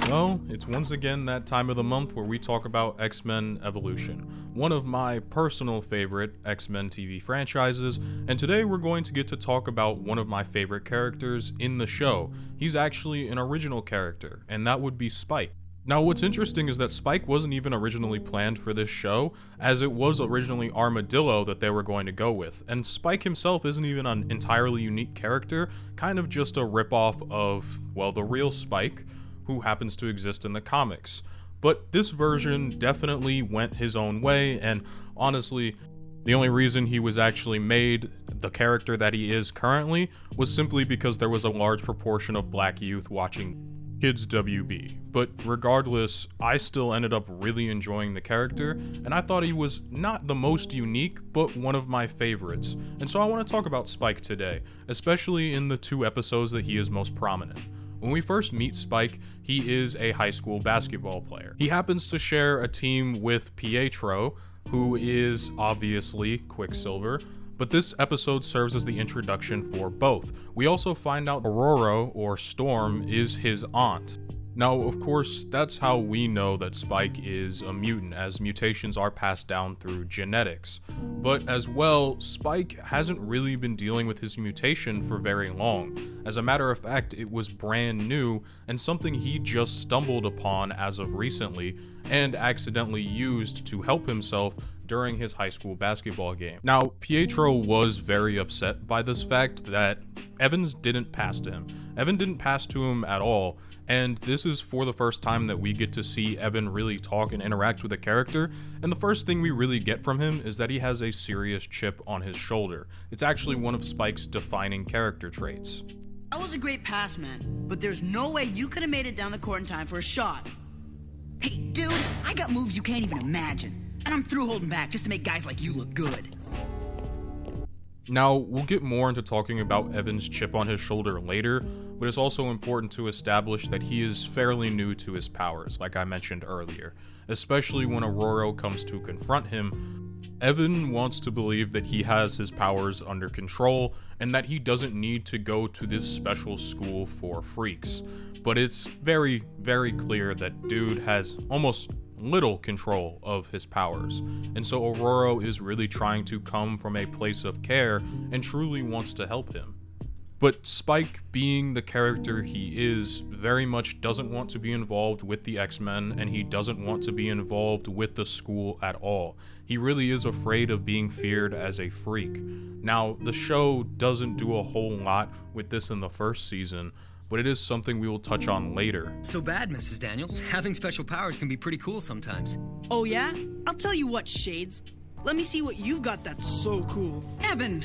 Well, it's once again that time of the month where we talk about X-Men Evolution, one of my personal favorite X-Men TV franchises, and today we're going to get to talk about one of my favorite characters in the show. He's actually an original character, and that would be Spyke. Now, what's interesting is that Spyke wasn't even originally planned for this show, as it was originally Armadillo that they were going to go with, and Spyke himself isn't even an entirely unique character, kind of just a ripoff of, well, the real Spyke, who happens to exist in the comics. But this version definitely went his own way, and honestly, the only reason he was actually made the character that he is currently was simply because there was a large proportion of black youth watching Kids WB. But regardless, I still ended up really enjoying the character, and I thought he was not the most unique, but one of my favorites. And so I want to talk about Spyke today, especially in the 2 episodes that he is most prominent. When we first meet Spyke, he is a high school basketball player. He happens to share a team with Pietro, who is obviously Quicksilver, but this episode serves as the introduction for both. We also find out Aurora, or Storm, is his aunt. Now, of course, that's how we know that Spyke is a mutant, as mutations are passed down through genetics. But as well, Spyke hasn't really been dealing with his mutation for very long. As a matter of fact, it was brand new, and something he just stumbled upon as of recently, and accidentally used to help himself during his high school basketball game. Now, Pietro was very upset by this fact that Evans didn't pass to him. Evan didn't pass to him at all, and this is for the first time that we get to see Evan really talk and interact with a character, and the first thing we really get from him is that he has a serious chip on his shoulder. It's actually one of Spike's defining character traits. That was a great pass, man, but there's no way you could have made it down the court in time for a shot. Hey, dude, I got moves you can't even imagine. And I'm through holding back just to make guys like you look good. Now, we'll get more into talking about Evan's chip on his shoulder later, but it's also important to establish that he is fairly new to his powers, like I mentioned earlier. Especially when Aurora comes to confront him, Evan wants to believe that he has his powers under control, and that he doesn't need to go to this special school for freaks. But it's very, very clear that dude has almost little control of his powers, and so Aurora is really trying to come from a place of care and truly wants to help him. But Spyke, being the character he is, very much doesn't want to be involved with the X-Men, and he doesn't want to be involved with the school at all. He really is afraid of being feared as a freak. Now, the show doesn't do a whole lot with this in the first season, but it is something we will touch on later. So bad, Mrs. Daniels. Having special powers can be pretty cool sometimes. Oh yeah? I'll tell you what, Shades. Let me see what you've got that's so cool. Evan!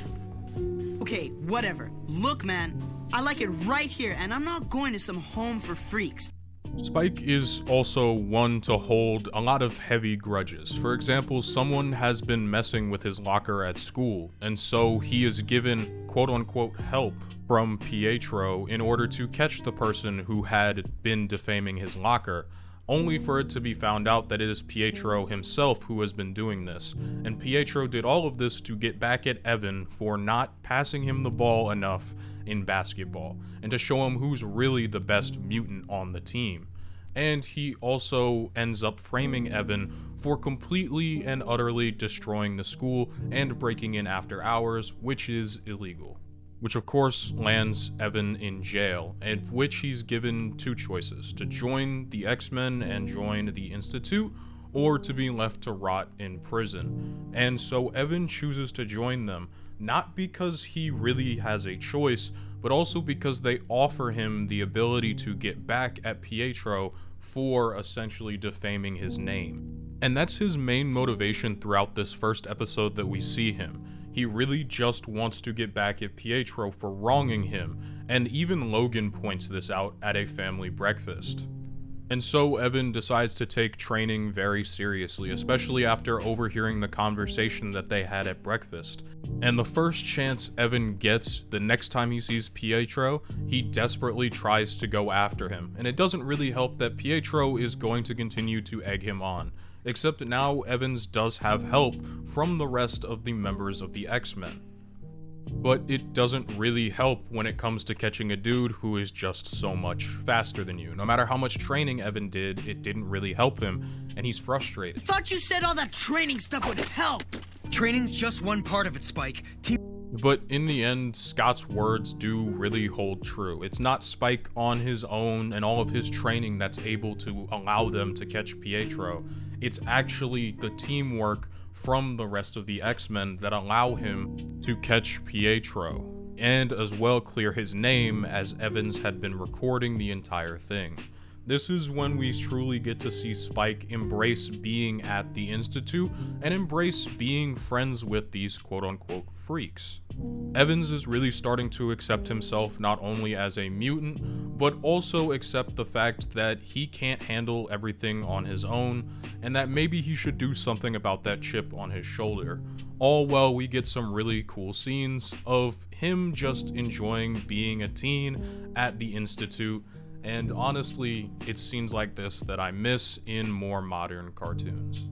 Okay, whatever. Look, man, I like it right here, and I'm not going to some home for freaks. Spyke is also one to hold a lot of heavy grudges. For example, someone has been messing with his locker at school, and so he is given quote-unquote help from Pietro in order to catch the person who had been defaming his locker, only for it to be found out that it is Pietro himself who has been doing this. And Pietro did all of this to get back at Evan for not passing him the ball enough in basketball, and to show him who's really the best mutant on the team. And he also ends up framing Evan for completely and utterly destroying the school and breaking in after hours, which is illegal. Which of course lands Evan in jail, and which he's given 2 choices: to join the X-Men and join the Institute, or to be left to rot in prison. And so Evan chooses to join them, not because he really has a choice, but also because they offer him the ability to get back at Pietro for essentially defaming his name. And that's his main motivation throughout this first episode that we see him. He really just wants to get back at Pietro for wronging him, and even Logan points this out at a family breakfast. And so Evan decides to take training very seriously, especially after overhearing the conversation that they had at breakfast. And the first chance Evan gets, the next time he sees Pietro, he desperately tries to go after him. And it doesn't really help that Pietro is going to continue to egg him on. Except now Evans does have help from the rest of the members of the X-Men. but it doesn't really help when it comes to catching a dude who is just so much faster than you. No matter how much training Evan did, it didn't really help him, and he's frustrated. Thought you said all that training stuff would help. Training's just one part of it, Spyke. But in the end, Scott's words do really hold true. It's not Spyke on his own and all of his training that's able to allow them to catch Pietro. It's actually the teamwork from the rest of the X-Men that allow him to catch Pietro, and as well clear his name, as Evans had been recording the entire thing. This is when we truly get to see Spyke embrace being at the Institute and embrace being friends with these quote-unquote freaks. Evans is really starting to accept himself not only as a mutant, but also accept the fact that he can't handle everything on his own, and that maybe he should do something about that chip on his shoulder. All while we get some really cool scenes of him just enjoying being a teen at the Institute. And honestly, it's scenes like this that I miss in more modern cartoons.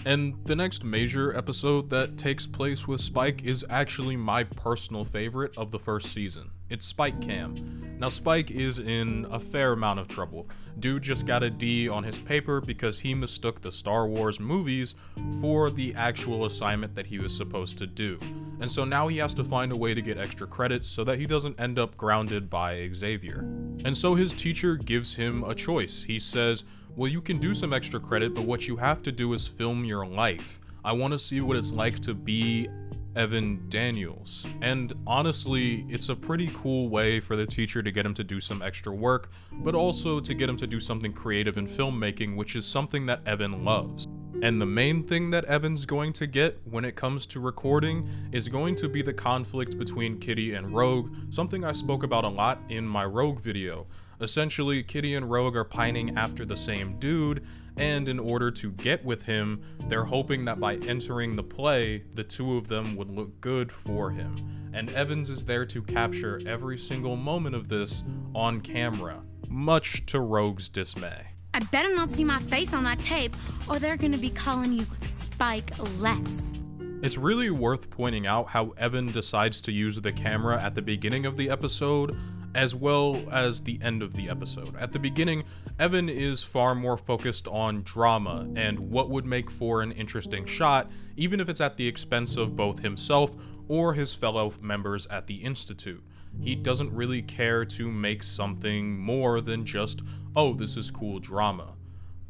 And the next major episode that takes place with Spyke is actually my personal favorite of the first season. It's Spyke Cam. Now Spyke is in a fair amount of trouble. Dude just got a D on his paper because he mistook the Star Wars movies for the actual assignment that he was supposed to do. And so now he has to find a way to get extra credits so that he doesn't end up grounded by Xavier. And so his teacher gives him a choice. He says, well, you can do some extra credit, but what you have to do is film your life. I want to see what it's like to be Evan Daniels. And honestly, it's a pretty cool way for the teacher to get him to do some extra work, but also to get him to do something creative in filmmaking, which is something that Evan loves. And the main thing that Evan's going to get when it comes to recording is going to be the conflict between Kitty and Rogue, something I spoke about a lot in my Rogue video. Essentially, Kitty and Rogue are pining after the same dude, and in order to get with him, they're hoping that by entering the play, the two of them would look good for him. And Evans is there to capture every single moment of this on camera, much to Rogue's dismay. I better not see my face on that tape, or they're gonna be calling you Spyke less. It's really worth pointing out how Evan decides to use the camera at the beginning of the episode, as well as the end of the episode. At the beginning, Evan is far more focused on drama and what would make for an interesting shot, even if it's at the expense of both himself or his fellow members at the Institute. He doesn't really care to make something more than just, oh, this is cool drama.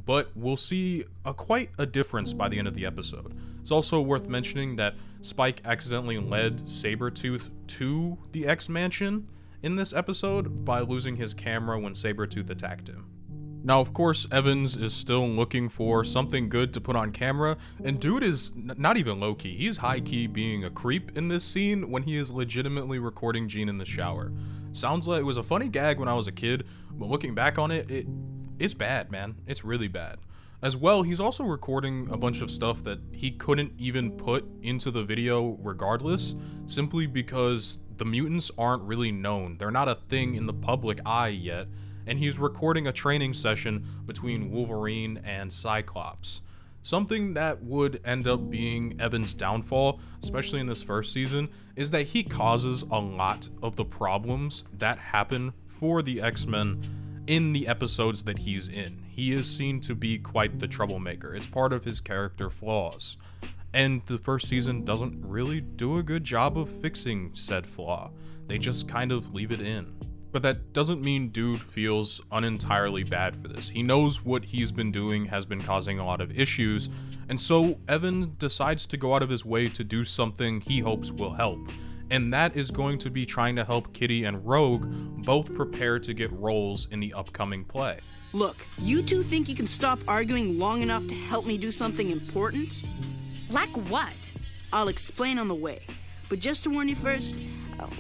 But we'll see quite a difference by the end of the episode. It's also worth mentioning that Spyke accidentally led Sabretooth to the X-Mansion in this episode by losing his camera when Sabretooth attacked him. Now, of course, Evans is still looking for something good to put on camera, and dude is not even low-key. He's high-key being a creep in this scene when he is legitimately recording Jean in the shower. Sounds like it was a funny gag when I was a kid, but looking back on it, it's bad, man. It's really bad. As well, he's also recording a bunch of stuff that he couldn't even put into the video regardless, simply because the mutants aren't really known. They're not a thing in the public eye yet, and he's recording a training session between Wolverine and Cyclops. Something that would end up being Evan's downfall, especially in this first season, is that he causes a lot of the problems that happen for the X-Men in the episodes that he's in. He is seen to be quite the troublemaker. It's part of his character flaws. And the first season doesn't really do a good job of fixing said flaw. They just kind of leave it in. But that doesn't mean dude feels unentirely bad for this. He knows what he's been doing has been causing a lot of issues, and so Evan decides to go out of his way to do something he hopes will help. And that is going to be trying to help Kitty and Rogue both prepare to get roles in the upcoming play. Look, you two think you can stop arguing long enough to help me do something important? Like what? I'll explain on the way. But just to warn you first,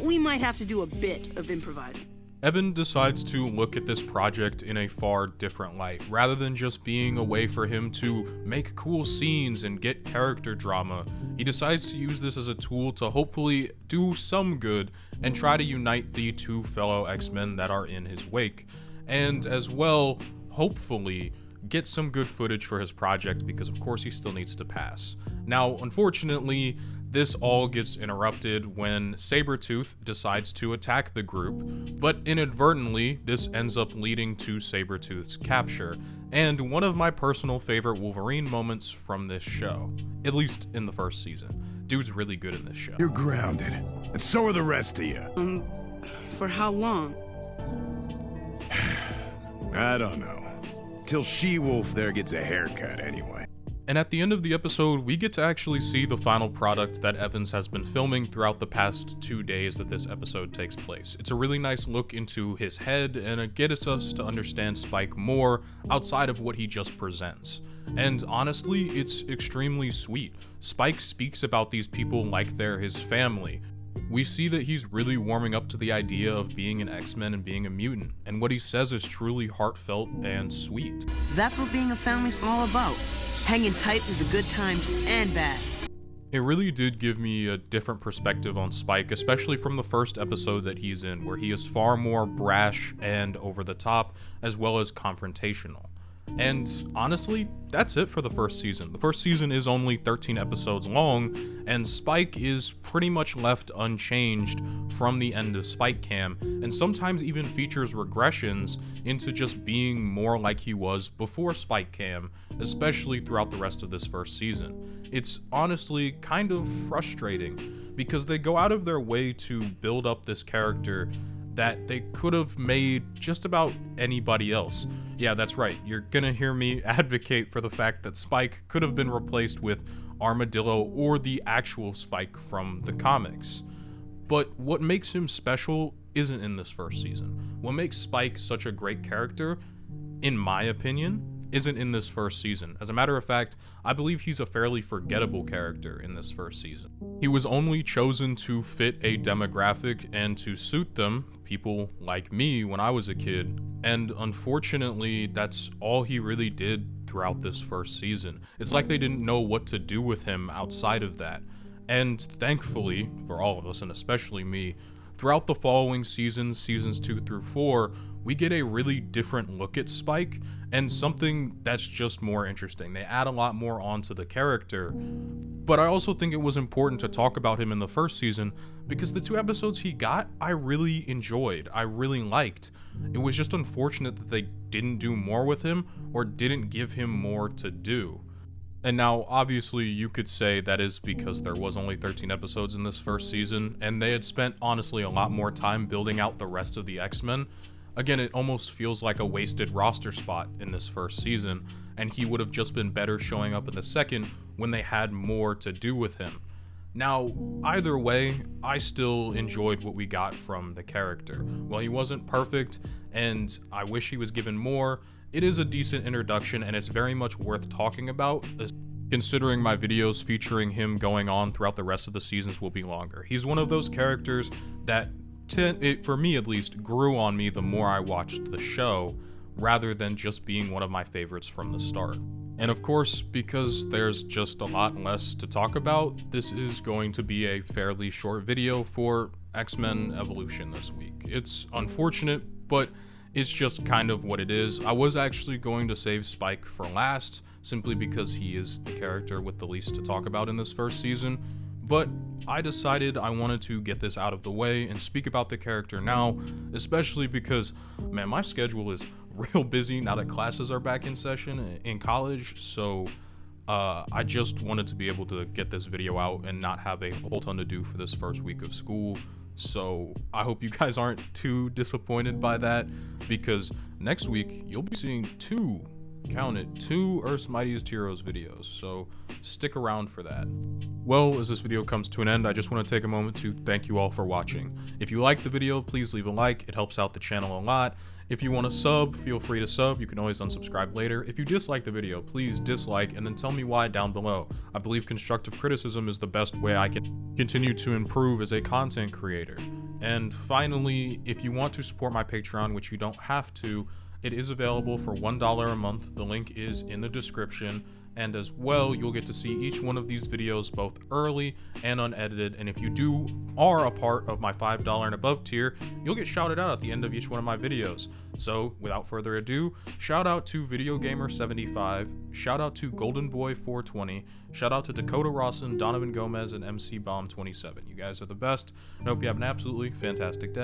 we might have to do a bit of improvising. Evan decides to look at this project in a far different light. Rather than just being a way for him to make cool scenes and get character drama, he decides to use this as a tool to hopefully do some good and try to unite the two fellow X-Men that are in his wake. And as well, hopefully, get some good footage for his project because of course he still needs to pass. Now, unfortunately, This all gets interrupted when Sabretooth decides to attack the group, but inadvertently, this ends up leading to Sabretooth's capture, and one of my personal favorite Wolverine moments from this show, at least in the first season. Dude's really good in this show. You're grounded, and so are the rest of you. For how long? I don't know. Till She-Wolf there gets a haircut anyway. And at the end of the episode, we get to actually see the final product that Evans has been filming throughout the past 2 days that this episode takes place. It's a really nice look into his head, and it gets us to understand Spyke more outside of what he just presents. And honestly, it's extremely sweet. Spyke speaks about these people like they're his family. We see that he's really warming up to the idea of being an X-Men and being a mutant, and what he says is truly heartfelt and sweet. That's what being a family's all about. Hanging tight through the good times and bad. It really did give me a different perspective on Spyke, especially from the first episode that he's in, where he is far more brash and over the top, as well as confrontational. And honestly, that's it for the first season. The first season is only 13 episodes long, and Spyke is pretty much left unchanged from the end of Spyke Cam, and sometimes even features regressions into just being more like he was before Spyke Cam, especially throughout the rest of this first season. It's honestly kind of frustrating, because they go out of their way to build up this character that they could have made just about anybody else. Yeah, that's right, you're gonna hear me advocate for the fact that Spyke could have been replaced with Armadillo or the actual Spyke from the comics. But what makes him special isn't in this first season. What makes Spyke such a great character, in my opinion, isn't in this first season. As a matter of fact, I believe he's a fairly forgettable character in this first season. He was only chosen to fit a demographic and to suit them, people like me when I was a kid, and unfortunately, that's all he really did throughout this first season. It's like they didn't know what to do with him outside of that. And thankfully, for all of us, and especially me, throughout the following seasons, seasons 2 through 4, we get a really different look at Spyke, and something that's just more interesting. They add a lot more onto the character, but I also think it was important to talk about him in the first season, because the 2 episodes he got, I really enjoyed, I really liked. It was just unfortunate that they didn't do more with him, or didn't give him more to do. And now, obviously, you could say that is because there was only 13 episodes in this first season, and they had spent, honestly, a lot more time building out the rest of the X-Men. Again, it almost feels like a wasted roster spot in this first season, and he would have just been better showing up in the second when they had more to do with him. Now, either way, I still enjoyed what we got from the character. While he wasn't perfect, and I wish he was given more, it is a decent introduction, and it's very much worth talking about, considering my videos featuring him going on throughout the rest of the seasons will be longer. He's one of those characters that, for me at least, grew on me the more I watched the show, rather than just being one of my favorites from the start. And of course, because there's just a lot less to talk about, this is going to be a fairly short video for X-Men Evolution this week. It's unfortunate, but it's just kind of what it is. I was actually going to save Spyke for last, simply because he is the character with the least to talk about in this first season, but I decided I wanted to get this out of the way and speak about the character now, especially because, man, my schedule is real busy now that classes are back in session in college, so I just wanted to be able to get this video out and not have a whole ton to do for this first week of school. So I hope you guys aren't too disappointed by that, because next week you'll be seeing two Earth's Mightiest Heroes videos, so stick around for that. Well, as this video comes to an end, I just want to take a moment to thank you all for watching. If you liked the video, please leave a like, it helps out the channel a lot. If you want to sub, feel free to sub, you can always unsubscribe later. If you dislike the video, please dislike and then tell me why down below. I believe constructive criticism is the best way I can continue to improve as a content creator. And finally, if you want to support my Patreon, which you don't have to, It is available for $1 a month. The link is in the description. And as well, you'll get to see each one of these videos both early and unedited. And if you are a part of my $5 and above tier, you'll get shouted out at the end of each one of my videos. So without further ado, shout out to VideoGamer75, shout out to GoldenBoy420, shout out to Dakota Rawson, Donovan Gomez, and MC Bomb27. You guys are the best. I hope you have an absolutely fantastic day.